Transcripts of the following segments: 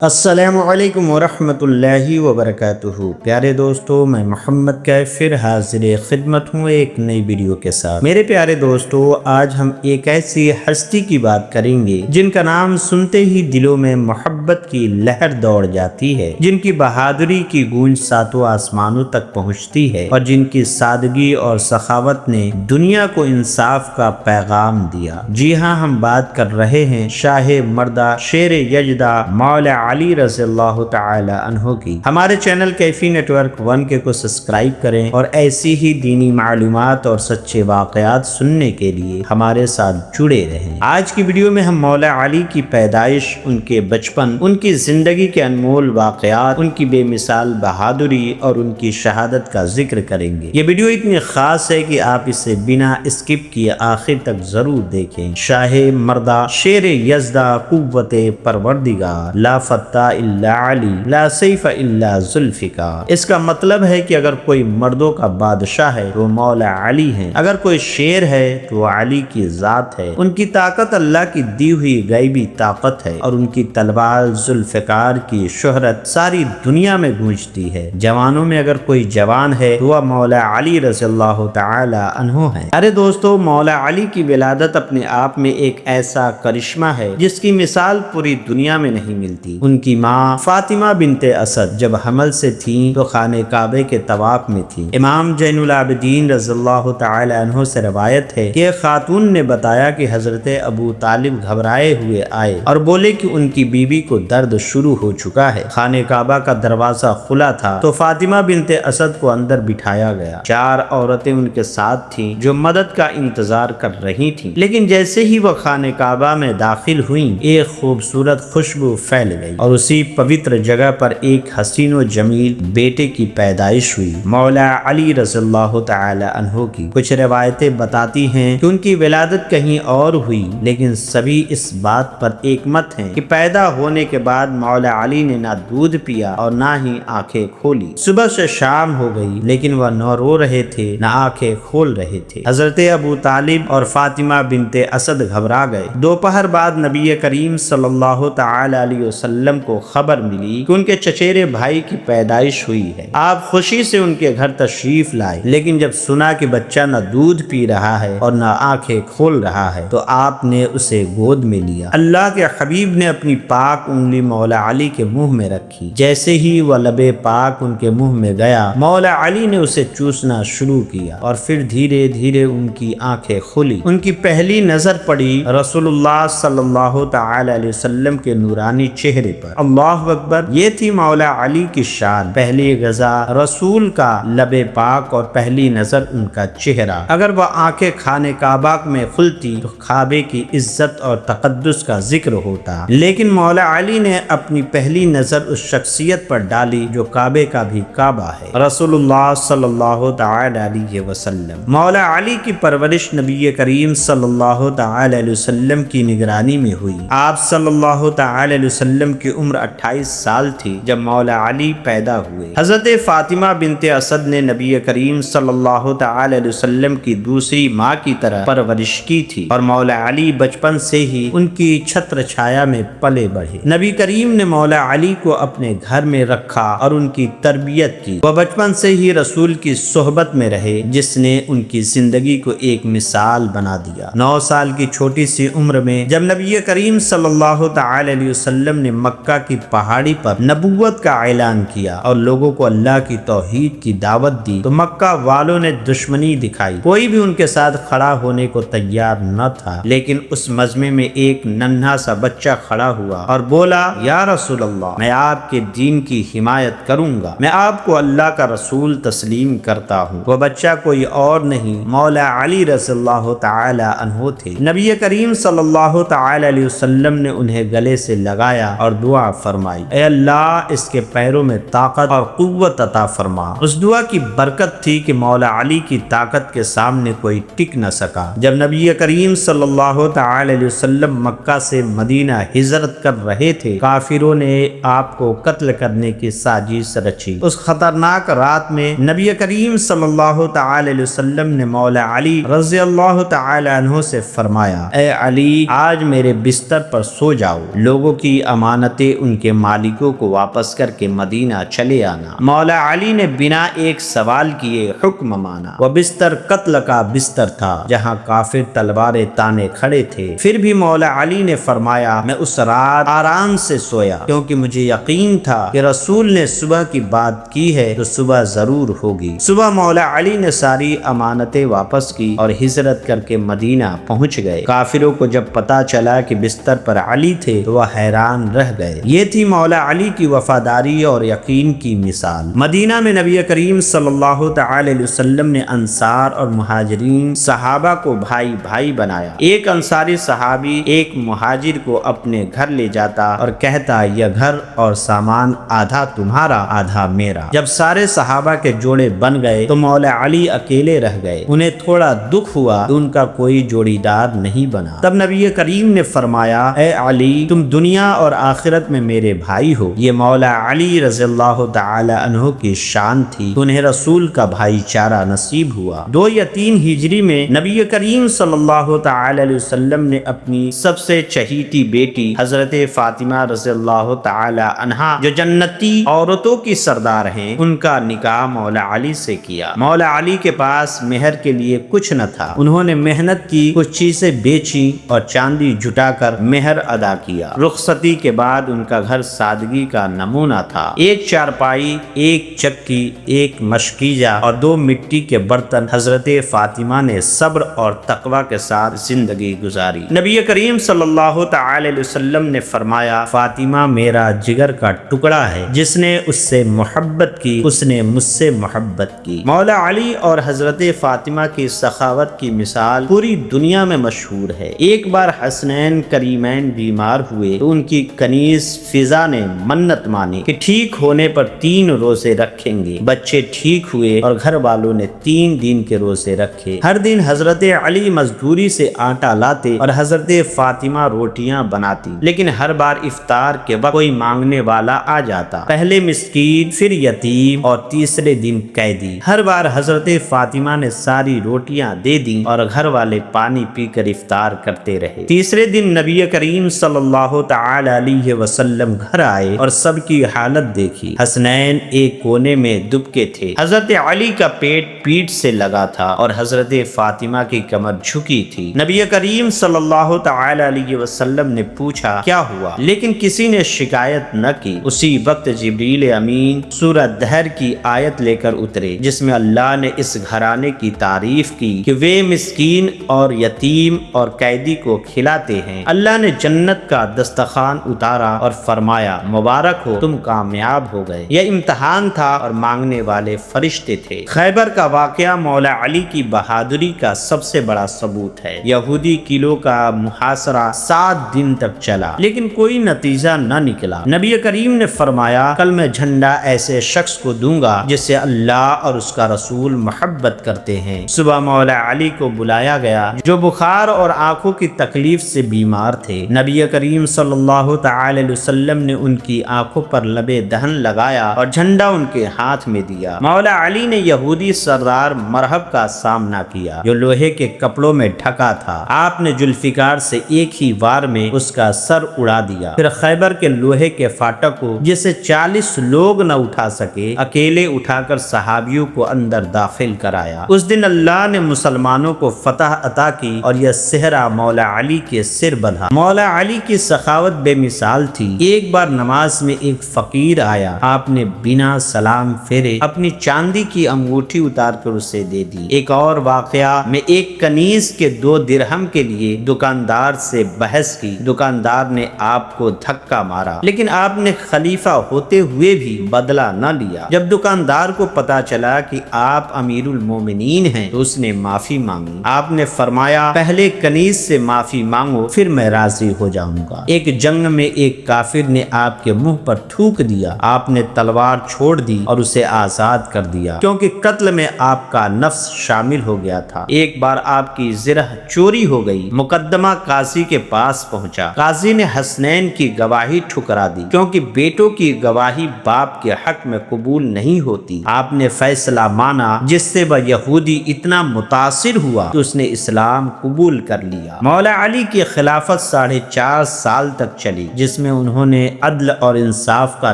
السلام علیکم ورحمۃ اللہ وبرکاتہ۔ پیارے دوستو، میں محمد کیف پھر حاضر خدمت ہوں ایک نئی ویڈیو کے ساتھ۔ میرے پیارے دوستو، آج ہم ایک ایسی ہستی کی بات کریں گے جن کا نام سنتے ہی دلوں میں محبت کی لہر دوڑ جاتی ہے، جن کی بہادری کی گونج ساتوں آسمانوں تک پہنچتی ہے اور جن کی سادگی اور سخاوت نے دنیا کو انصاف کا پیغام دیا۔ جی ہاں، ہم بات کر رہے ہیں شاہ مردہ، شیر یجدہ، مولا علی رضی اللہ تعالی عنہ کی۔ ہمارے چینل کیفی نیٹ ورک 1 کو سبسکرائب کریں اور ایسی ہی دینی معلومات اور سچے واقعات سننے کے لیے ہمارے ساتھ جڑے رہیں۔ آج کی ویڈیو میں ہم مولا علی کی پیدائش، ان کے بچپن، ان کی زندگی کے انمول واقعات، ان کی بے مثال بہادری اور ان کی شہادت کا ذکر کریں گے۔ یہ ویڈیو اتنی خاص ہے کہ آپ اسے بنا اسکپ کیے آخر تک ضرور دیکھیں۔ شاہ مردہ، شیر یزدہ، قوت پروردگار، لا فتح الا علی، لا سیف الا ذوالفقار۔ اس کا مطلب ہے کہ اگر کوئی مردوں کا بادشاہ ہے تو مولا علی ہیں، اگر کوئی شیر ہے تو وہ علی کی ذات ہے۔ ان کی طاقت اللہ کی دی ہوئی غیبی طاقت ہے اور ان کی تلوار ذوالفقار کی شہرت ساری دنیا میں گونجتی ہے۔ جوانوں میں اگر کوئی جوان ہے تو وہ مولا علی رضی اللہ تعالی عنہ ہے۔ ارے دوستو، مولا علی کی ولادت اپنے آپ میں ایک ایسا کرشمہ ہے جس کی مثال پوری دنیا میں نہیں ملتی۔ ان کی ماں فاطمہ بنت اسد جب حمل سے تھیں تو خانہ کعبے کے طواف میں تھیں۔ امام زین العابدین رضی اللہ تعالی عنہ سے روایت ہے کہ ایک خاتون نے بتایا کہ حضرت ابو طالب گھبرائے ہوئے آئے اور بولے کہ ان کی بیوی کو درد شروع ہو چکا ہے۔ خانہ کعبہ کا دروازہ کھلا تھا تو فاطمہ بنت اسد کو اندر بٹھایا گیا۔ 4 عورتیں ان کے ساتھ تھیں جو مدد کا انتظار کر رہی تھیں، لیکن جیسے ہی وہ خانہ کعبہ میں داخل ہوئیں ایک خوبصورت خوشبو پھیل گئی اور اسی پوتر جگہ پر ایک حسین و جمیل بیٹے کی پیدائش ہوئی، مولا علی رضی اللہ تعالی عنہ کی۔ کچھ روایتیں بتاتی ہیں کہ ان کی ولادت کہیں اور ہوئی، لیکن سبھی اس بات پر ایک مت ہیں کہ پیدا ہونے کے بعد مولا علی نے نہ دودھ پیا اور نہ ہی آنکھیں کھولی۔ صبح سے شام ہو گئی لیکن وہ نہ رو رہے تھے نہ آنکھیں کھول رہے تھے۔ حضرت ابو طالب اور فاطمہ بنت اسد گھبرا گئے۔ دوپہر بعد نبی کریم صلی اللہ تعالی علیہ وسلم کو خبر ملی کہ ان کے چچیرے بھائی کی پیدائش ہوئی ہے۔ آپ خوشی سے ان کے گھر تشریف لائے، لیکن جب سنا کہ بچہ نہ دودھ پی رہا ہے اور نہ آنکھیں کھول رہا ہے تو آپ نے اسے گود میں لیا۔ اللہ کے حبیب نے اپنی پاک انگلی مولا علی کے منہ میں رکھی۔ جیسے ہی وہ لب پاک ان کے منہ میں گیا، مولا علی نے اسے چوسنا شروع کیا اور پھر دھیرے دھیرے ان کی آنکھیں کھلی۔ ان کی پہلی نظر پڑی رسول اللہ صلی اللہ تعالی علیہ وسلم کے نورانی چہرے پر۔ اللہ اکبر! یہ تھی مولا علی کی شان، پہلی غذا رسول کا لب پاک اور پہلی نظر ان کا چہرہ۔ اگر وہ آنکھیں خانہ کعبہ میں کھلتی تو کعبے کی عزت اور تقدس کا ذکر ہوتا، لیکن مولا علی نے اپنی پہلی نظر اس شخصیت پر ڈالی جو کعبے کا بھی کعبہ ہے، رسول اللہ صلی اللہ تعالی علیہ وسلم۔ مولا علی کی پرورش نبی کریم صلی اللہ تعالی علیہ وسلم کی نگرانی میں ہوئی۔ آپ صلی اللہ تعالی علیہ وسلم کی عمر 28 سال تھی جب مولا علی پیدا ہوئے۔ حضرت فاطمہ بنت اسد نے نبی کریم صلی اللہ تعالی علیہ وسلم کی دوسری ماں کی طرح پرورش کی تھی اور مولا علی بچپن سے ہی ان کی چھتر چھایا میں پلے بڑھے۔ نبی کریم نے مولا علی کو اپنے گھر میں رکھا اور ان کی تربیت کی۔ وہ بچپن سے ہی رسول کی صحبت میں رہے جس نے ان کی زندگی کو ایک مثال بنا دیا۔ 9 سال کی چھوٹی سی عمر میں جب نبی کریم صلی اللہ تعالی علیہ وسلم نے مکہ کی پہاڑی پر نبوت کا اعلان کیا اور لوگوں کو اللہ کی توحید کی دعوت دی تو مکہ والوں نے دشمنی دکھائی۔ کوئی بھی ان کے ساتھ کھڑا ہونے کو تیار نہ تھا، لیکن اس مجمع میں ایک ننھا سا بچہ کھڑا ہوا اور بولا، یا رسول اللہ، میں آپ کے دین کی حمایت کروں گا، میں آپ کو اللہ کا رسول تسلیم کرتا ہوں۔ وہ بچہ کوئی اور نہیں، مولا علی رضی اللہ تعالی عنہ تھے۔ نبی کریم صلی اللہ تعالی علیہ وسلم نے انہیں گلے سے لگایا اور دعا فرمائی، اے اللہ اس کے پیروں میں طاقت اور قوت عطا فرما۔ اس دعا کی برکت تھی کہ مولا علی کی طاقت کے سامنے کوئی ٹک نہ سکا۔ جب نبی کریم صلی اللہ تعالی علیہ وسلم مکہ سے مدینہ ہجرت کر رہے تھے، کافروں نے آپ کو قتل کرنے کی سازش رچی۔ اس خطرناک رات میں نبی کریم صلی اللہ تعالی علیہ وسلم نے مولا علی رضی اللہ تعالی عنہ سے فرمایا، اے علی، آج میرے بستر پر سو جاؤ، لوگوں کی امانت امانتیں ان کے مالکوں کو واپس کر کے مدینہ چلے آنا۔ مولا علی نے بنا ایک سوال کیے حکم مانا۔ وہ بستر قتل کا بستر تھا جہاں کافر تلواریں تانے کھڑے تھے، پھر بھی مولا علی نے فرمایا میں اس رات آرام سے سویا کیونکہ مجھے یقین تھا کہ رسول نے صبح کی بات کی ہے تو صبح ضرور ہوگی۔ صبح مولا علی نے ساری امانتیں واپس کی اور ہجرت کر کے مدینہ پہنچ گئے۔ کافروں کو جب پتا چلا کہ بستر پر علی تھے تو وہ حیران رہ گئے۔ یہ تھی مولا علی کی وفاداری اور یقین کی مثال۔ مدینہ میں نبی کریم صلی اللہ تعالی علیہ وسلم نے انصار اور مہاجرین صحابہ کو بھائی بھائی بنایا۔ ایک انصاری صحابی ایک مہاجر کو اپنے گھر لے جاتا اور کہتا یہ گھر اور سامان آدھا تمہارا آدھا میرا۔ جب سارے صحابہ کے جوڑے بن گئے تو مولا علی اکیلے رہ گئے۔ انہیں تھوڑا دکھ ہوا کہ ان کا کوئی جوڑی دار نہیں بنا۔ تب نبی کریم نے فرمایا اے علی تم دنیا اور آخرت میں میرے بھائی ہو۔ یہ مولا علی رضی اللہ تعالی عنہ کی شان تھی، انہیں رسول کا بھائی چارہ نصیب ہوا۔ 2 یا 3 ہجری میں نبی کریم صلی اللہ تعالی علیہ وسلم نے اپنی سب سے چہیتی بیٹی حضرت فاطمہ رضی اللہ تعالی عنہا جو جنتی عورتوں کی سردار ہیں ان کا نکاح مولا علی سے کیا۔ مولا علی کے پاس مہر کے لیے کچھ نہ تھا، انہوں نے محنت کی، کچھ چیزیں بیچی اور چاندی جٹا کر مہر ادا کیا۔ رخصتی کے بعد ان کا گھر سادگی کا نمونہ تھا، ایک چارپائی، ایک چکی، ایک مشکیزہ اور 2 مٹی کے برتن۔ حضرت فاطمہ نے صبر اور تقوی کے ساتھ زندگی گزاری۔ نبی کریم صلی اللہ تعالی علیہ وسلم نے فرمایا فاطمہ میرا جگر کا ٹکڑا ہے، جس نے اس سے محبت کی اس نے مجھ سے محبت کی۔ مولا علی اور حضرت فاطمہ کی سخاوت کی مثال پوری دنیا میں مشہور ہے۔ ایک بار حسنین کریمین بیمار ہوئے تو ان کی کنیز فضا نے منت مانی کہ ٹھیک ہونے پر 3 روزے رکھیں گے۔ بچے ٹھیک ہوئے اور گھر والوں نے 3 دن کے روزے رکھے۔ ہر دن حضرت علی مزدوری سے آٹا لاتے اور حضرت فاطمہ روٹیاں بناتی، لیکن ہر بار افطار کے وقت کوئی مانگنے والا آ جاتا، پہلے مسکین پھر یتیم اور تیسرے دن قیدی۔ ہر بار حضرت فاطمہ نے ساری روٹیاں دے دیں اور گھر والے پانی پی کر افطار کرتے رہے۔ تیسرے دن نبی کریم صلی اللہ تعالی علیہ وسلم گھر آئے اور سب کی حالت دیکھی۔ حسنین ایک کونے میں دبکے تھے، حضرت علی کا پیٹ سے لگا تھا اور حضرت فاطمہ کی کمر جھکی تھی۔ نبی کریم صلی اللہ تعالی علیہ وسلم نے پوچھا کیا ہوا، لیکن کسی نے شکایت نہ کی۔ اسی وقت جبریل امین سورہ دہر کی آیت لے کر اترے جس میں اللہ نے اس گھرانے کی تعریف کی کہ وہ مسکین اور یتیم اور قیدی کو کھلاتے ہیں۔ اللہ نے جنت کا دسترخوان اتارا اور فرمایا مبارک ہو تم کامیاب ہو گئے۔ یہ امتحان تھا اور مانگنے والے فرشتے تھے۔ خیبر کا واقعہ مولا علی کی بہادری کا سب سے بڑا ثبوت ہے۔ یہودی قلعوں کا محاصرہ 7 دن تک چلا لیکن کوئی نتیجہ نہ نکلا۔ نبی کریم نے فرمایا کل میں جھنڈا ایسے شخص کو دوں گا جس سے اللہ اور اس کا رسول محبت کرتے ہیں۔ صبح مولا علی کو بلایا گیا جو بخار اور آنکھوں کی تکلیف سے بیمار تھے۔ نبی کریم صلی اللہ تعالی علیہ وسلم نے ان کی آنکھوں پر لبے دہن لگایا اور جھنڈا ان کے ہاتھ میں دیا۔ مولا علی نے یہودی سردار مرہب کا سامنا کیا جو لوہے کے کپڑوں میں ڈھکا تھا۔ آپ نے ذوالفقار سے ایک ہی وار میں اس کا سر اڑا دیا۔ پھر خیبر کے لوہے کے فاٹک کو جسے 40 لوگ نہ اٹھا سکے اکیلے اٹھا کر صحابیوں کو اندر داخل کرایا۔ اس دن اللہ نے مسلمانوں کو فتح عطا کی اور یہ صحرا مولا علی کے سر بندھا۔ مولا علی کی سخاوت بے مثال تھی۔ ایک بار نماز میں ایک فقیر آیا، آپ نے بنا سلام پھیرے اپنی چاندی کی انگوٹھی اتار کر اسے دے دی۔ ایک اور واقعہ میں ایک کنیز کے 2 درہم کے لیے دکاندار سے بحث کی۔ دکاندار نے آپ کو دھکا مارا لیکن آپ نے خلیفہ ہوتے ہوئے بھی بدلہ نہ لیا۔ جب دکاندار کو پتا چلا کہ آپ امیر المومنین ہیں تو اس نے معافی مانگی۔ آپ نے فرمایا پہلے کنیز سے معافی مانگو پھر میں راضی ہو جاؤں گا۔ ایک جنگ میں ایک کافر نے آپ کے منہ پر تھوک دیا، آپ نے تلوار چھوڑ دی اور اسے آزاد کر دیا کیونکہ قتل میں آپ کا نفس شامل ہو گیا تھا۔ ایک بار آپ کی زرہ چوری ہو گئی، مقدمہ قاضی کے پاس پہنچا۔ قاضی نے حسنین کی گواہی ٹھکرا دی کیونکہ بیٹوں کی گواہی باپ کے حق میں قبول نہیں ہوتی۔ آپ نے فیصلہ مانا جس سے وہ یہودی اتنا متاثر ہوا کہ اس نے اسلام قبول کر لیا۔ مولا علی کی خلافت 4.5 سال تک چلی جس میں انہوں نے عدل اور انصاف کا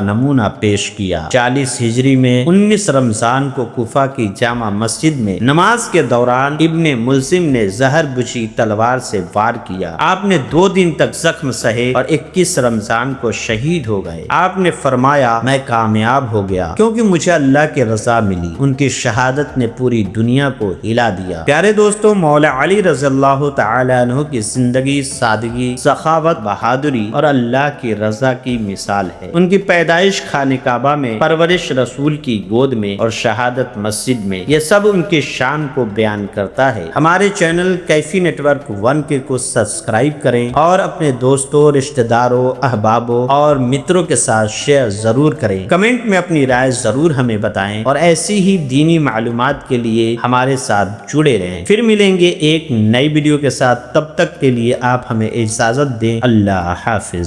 نمونہ پیش کیا۔ 40 ہجری میں 19 رمضان کو کوفہ کی جامع مسجد میں نماز کے دوران ابن ملزم نے زہر بچھی تلوار سے وار کیا۔ آپ نے 2 دن تک زخم سہے اور 21 رمضان کو شہید ہو گئے۔ آپ نے فرمایا میں کامیاب ہو گیا کیونکہ مجھے اللہ کی رضا ملی۔ ان کی شہادت نے پوری دنیا کو ہلا دیا۔ پیارے دوستو، مولا علی رضی اللہ تعالی عنہ کی زندگی سادگی، سخاوت، بہادری اور اللہ کی رضا کی مثال ہے۔ ان کی پیدائش خانہ کعبہ میں، پرورش رسول کی گود میں اور شہادت مسجد میں، یہ سب ان کی شان کو بیان کرتا ہے۔ ہمارے چینل کیفی نیٹ ورک 1 کو سبسکرائب کریں اور اپنے دوستوں، رشتہ داروں، احبابوں اور متروں کے ساتھ شیئر ضرور کریں۔ کمنٹ میں اپنی رائے ضرور ہمیں بتائیں اور ایسی ہی دینی معلومات کے لیے ہمارے ساتھ جڑے رہیں۔ پھر ملیں گے ایک نئی ویڈیو کے ساتھ، تب تک کے لیے آپ ہمیں اجازت دیں۔ اللہ حافظ۔